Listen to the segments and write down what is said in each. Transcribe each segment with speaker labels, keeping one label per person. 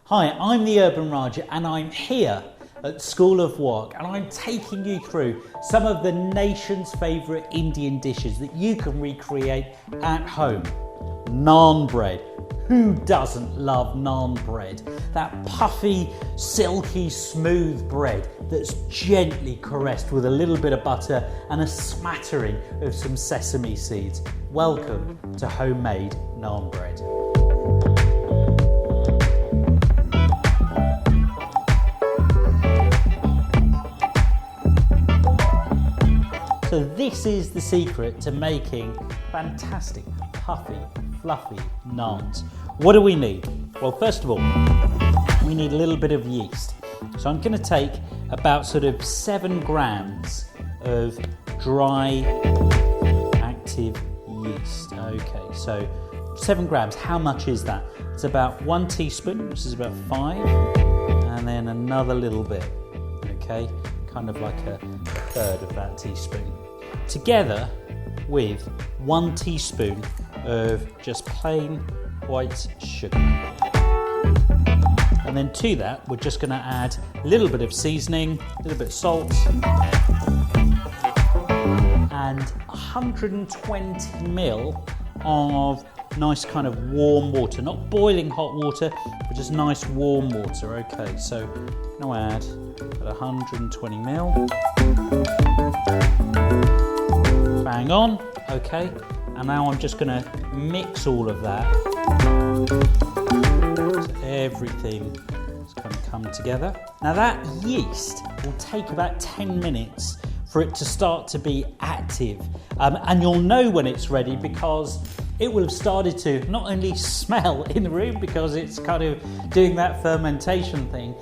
Speaker 1: Hi, I'm the Urban Rajah and I'm here at School of Wok and I'm taking you through some of the nation's favourite Indian dishes that you can recreate at home. Naan bread. Who doesn't love naan bread? That puffy, silky, smooth bread that's gently caressed with a little bit of butter and a smattering of some sesame seeds. Welcome to homemade naan bread. So this is the secret to making fantastic, puffy, fluffy naans. What do we need? Well, first of all, we need a little bit of yeast. So I'm going to take about sort of 7 grams of dry, active yeast. Okay, so 7 grams, how much is that? It's about 1 teaspoon, which is about 5, and then another little bit, okay? Kind of like a third of that teaspoon, together with 1 teaspoon of just plain white sugar. And then to that, we're just going to add a little bit of seasoning, a little bit of salt, and 120 ml of nice kind of warm water, not boiling hot water, but just nice warm water. Okay, so now add about 120 ml. Bang on. Okay, and now I'm just going to mix all of that so everything is going to come together. Now that yeast will take about 10 minutes for it to start to be active, and you'll know when it's ready because it will have started to not only smell in the room because it's kind of doing that fermentation thing,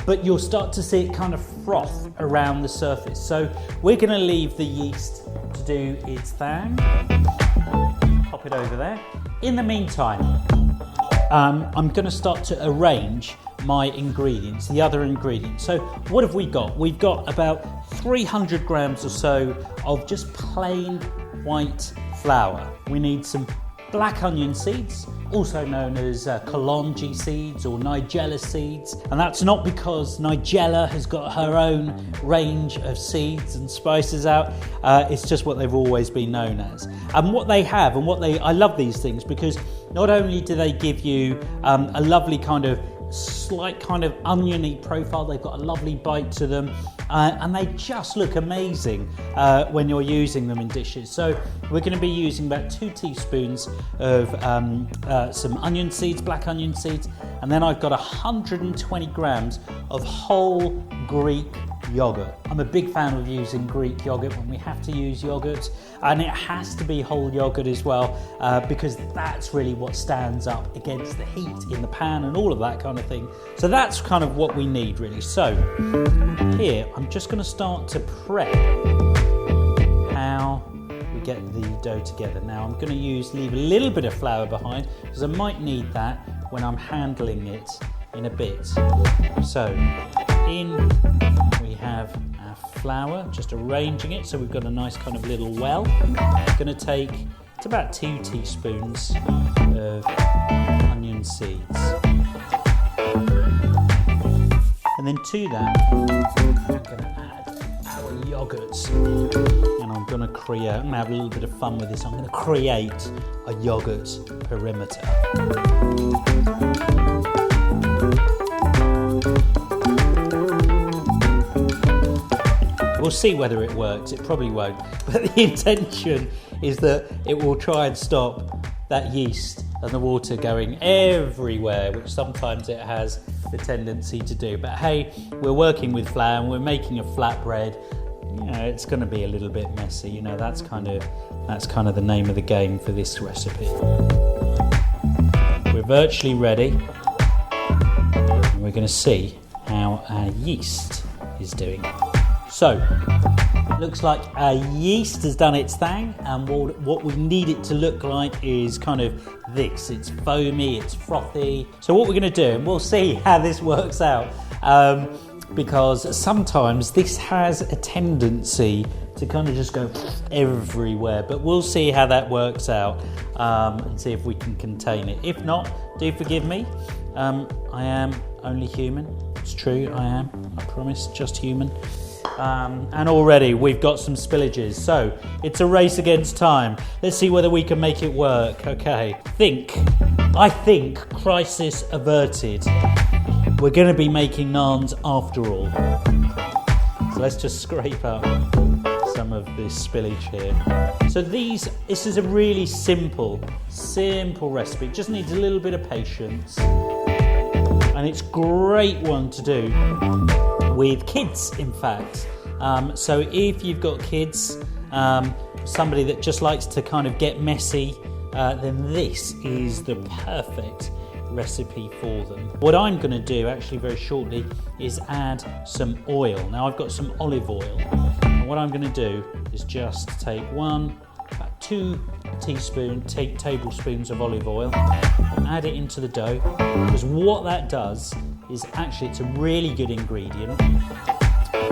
Speaker 1: but you'll start to see it kind of froth around the surface. So we're going to leave the yeast to do its thing. Pop it over there. In the meantime, I'm going to start to arrange my ingredients, the other ingredients. So what have we got? We've got about 300 grams or so of just plain white flour. We need some black onion seeds, also known as kalonji seeds or nigella seeds, and that's not because Nigella has got her own range of seeds and spices out, it's just what they've always been known as. And what they have, and I love these things because not only do they give you a lovely kind of slight kind of oniony profile, they've got a lovely bite to them, and they just look amazing when you're using them in dishes. So we're going to be using about 2 teaspoons of some onion seeds, black onion seeds, and then I've got 120 grams of whole Greek yogurt. I'm a big fan of using Greek yogurt when we have to use yogurt, and it has to be whole yogurt as well, because that's really what stands up against the heat in the pan and all of that kind of thing. So that's kind of what we need really. So here I'm just going to start to prep how we get the dough together. Now I'm going to leave a little bit of flour behind because I might need that when I'm handling it in a bit. So in we have our flour, just arranging it so we've got a nice kind of little well. I'm going to take, it's about 2 teaspoons of onion seeds. And then to that, I'm going to add our yogurts. And I'm going to have a little bit of fun with this. I'm going to create a yogurt perimeter. We'll see whether it works. It probably won't. But the intention is that it will try and stop that yeast and the water going everywhere, which sometimes it has the tendency to do. But hey, we're working with flour and we're making a flatbread. You know, it's going to be a little bit messy. You know, that's kind of the name of the game for this recipe. We're virtually ready. And we're going to see how our yeast is doing. So, looks like our yeast has done its thing, and what we need it to look like is kind of this. It's foamy, it's frothy. So what we're going to do, and we'll see how this works out, because sometimes this has a tendency to kind of just go everywhere, but we'll see how that works out and see if we can contain it. If not, do forgive me. I am only human. It's true, I am. I promise, just human. And already we've got some spillages, so it's a race against time. Let's see whether we can make it work. Okay, I think crisis averted. We're going to be making naans after all. So let's just scrape up some of this spillage here. So this is a really simple recipe. It just needs a little bit of patience. And it's a great one to do with kids, in fact. So if you've got kids, somebody that just likes to kind of get messy, then this is the perfect recipe for them. What I'm going to do actually very shortly is add some oil. Now I've got some olive oil. And what I'm going to do is just take about 2 tablespoons of olive oil, add it into the dough, because what that does is actually it's a really good ingredient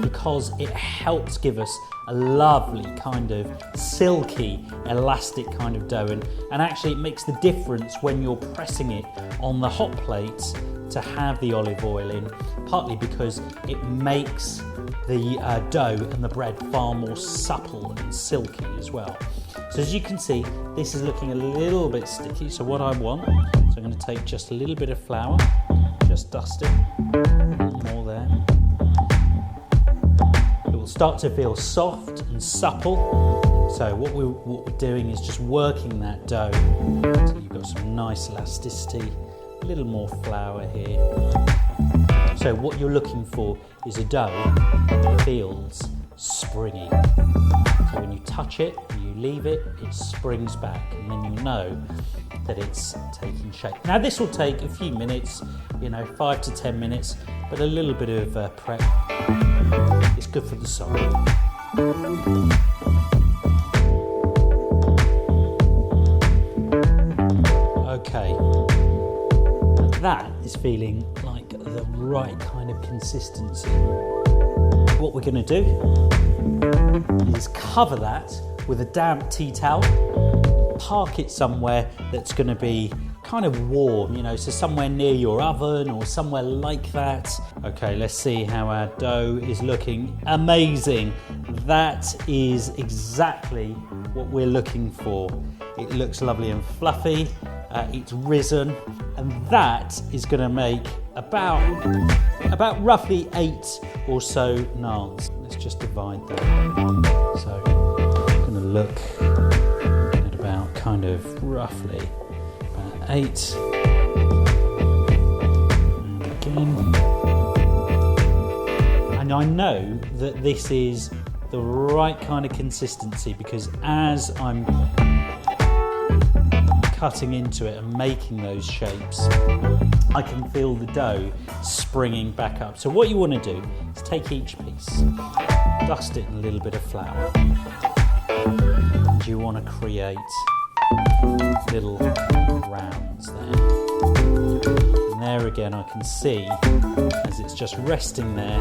Speaker 1: because it helps give us a lovely kind of silky, elastic kind of dough, and actually it makes the difference when you're pressing it on the hot plates to have the olive oil in, partly because it makes the dough and the bread far more supple and silky as well. So as you can see, this is looking a little bit sticky, so what I want, so I'm going to take just a little bit of flour, just dust it, more there. It will start to feel soft and supple, so what we're doing is just working that dough so you've got some nice elasticity, a little more flour here. So what you're looking for is a dough that feels springy. So when you touch it, you leave it, it springs back, and then you know that it's taking shape. Now this will take a few minutes, 5 to 10 minutes, but a little bit of prep is good for the soul. Okay, that is feeling like the right kind of consistency. What we're going to do is cover that with a damp tea towel, park it somewhere that's going to be kind of warm, so somewhere near your oven or somewhere like that. Okay, let's see how our dough is looking. Amazing. That is exactly what we're looking for. It looks lovely and fluffy. It's risen, and that is going to make about roughly 8 or so naans. Let's just divide them. So I'm going to look at about kind of roughly about 8. And again. And I know that this is the right kind of consistency because as I'm cutting into it and making those shapes, I can feel the dough springing back up. So what you want to do is take each piece, dust it in a little bit of flour, and you want to create little rounds there. And there again I can see, as it's just resting there,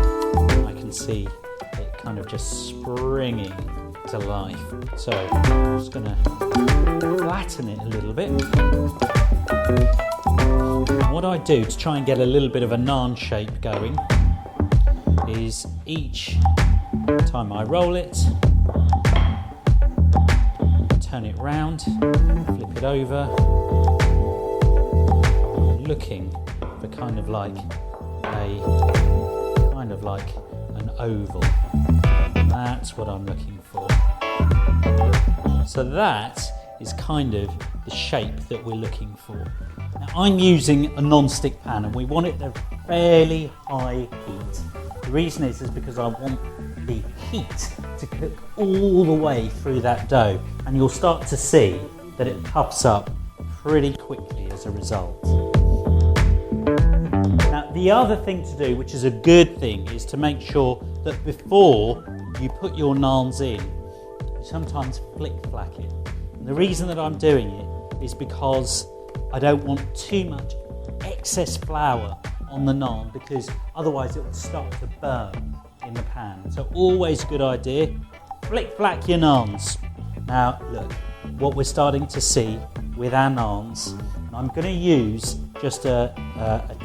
Speaker 1: I can see it kind of just springing to life. So I'm just going to flatten it a little bit. And what I do to try and get a little bit of a naan shape going is each time I roll it, turn it round, flip it over, looking for kind of like an oval. That's what I'm looking for. So that is kind of the shape that we're looking for. Now I'm using a non-stick pan and we want it at a fairly high heat. The reason is because I want the heat to cook all the way through that dough, and you'll start to see that it puffs up pretty quickly as a result. Now the other thing to do, which is a good thing, is to make sure that before you put your naans in, you sometimes flick-flack it. And the reason that I'm doing it is because I don't want too much excess flour on the naan because otherwise it will start to burn in the pan. So always a good idea. Flick flack your naans. Now look, what we're starting to see with our naans, I'm going to use just a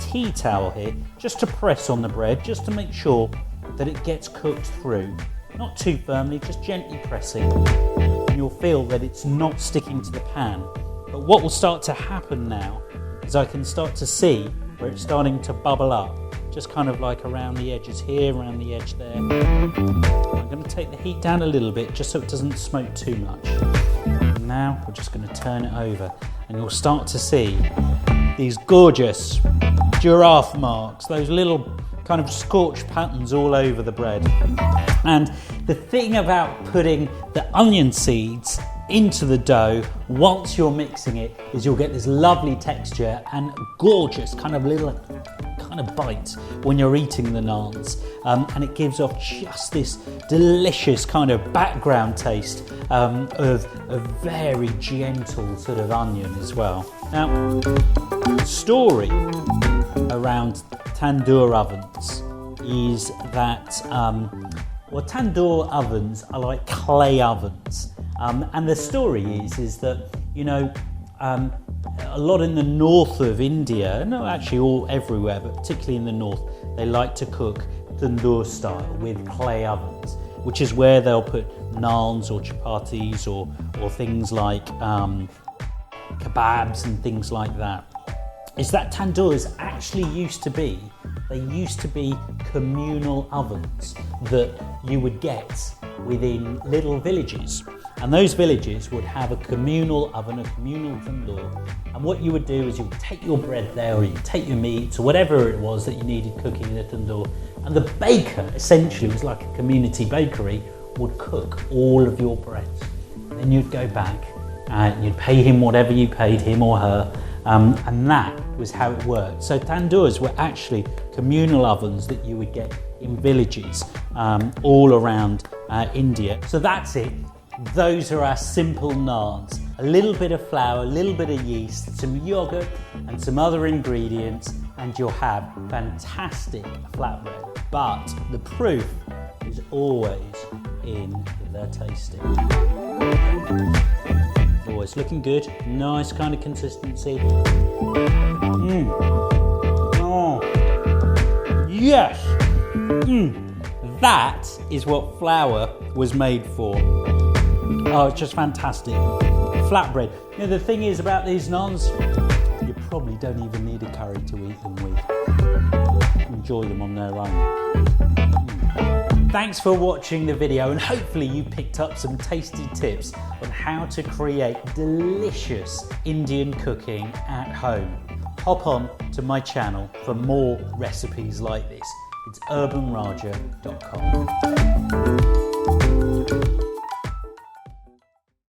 Speaker 1: tea towel here just to press on the bread, just to make sure that it gets cooked through. Not too firmly, just gently pressing. And you'll feel that it's not sticking to the pan. But what will start to happen now is I can start to see where it's starting to bubble up, just kind of like around the edges here, around the edge there. I'm going to take the heat down a little bit just so it doesn't smoke too much. And now we're just going to turn it over and you'll start to see these gorgeous giraffe marks, those little kind of scorched patterns all over the bread. And the thing about putting the onion seeds into the dough once you're mixing it is you'll get this lovely texture and gorgeous kind of little bite when you're eating the naans, and it gives off just this delicious kind of background taste of a very gentle sort of onion as well. Now, the story around tandoor ovens is that tandoor ovens are like clay ovens, and the story is that, you know, a lot in the north of India, no, actually everywhere, but particularly in the north, they like to cook tandoor style with clay ovens, which is where they'll put naans or chapatis or things like kebabs and things like that. Is that tandoors actually used to be communal ovens that you would get within little villages. And those villages would have a communal oven, a communal tandoor. And what you would do is you would take your bread there, or you would take your meat, or whatever it was that you needed cooking in the tandoor. And the baker, essentially, it was like a community bakery, would cook all of your bread. Then you'd go back and you'd pay him whatever you paid him or her. And that was how it worked. So tandoors were actually communal ovens that you would get in villages all around India. So that's it. Those are our simple naans. A little bit of flour, a little bit of yeast, some yogurt and some other ingredients, and you'll have fantastic flatbread. But the proof is always in the tasting. Oh, it's looking good. Nice kind of consistency. Oh, yes. That is what flour was made for. Oh, it's just fantastic. Flatbread. You know, the thing is about these naans, you probably don't even need a curry to eat them with. Enjoy them on their own. Thanks for watching the video, and hopefully you picked up some tasty tips on how to create delicious Indian cooking at home. Hop on to my channel for more recipes like this. It's urbanrajah.com.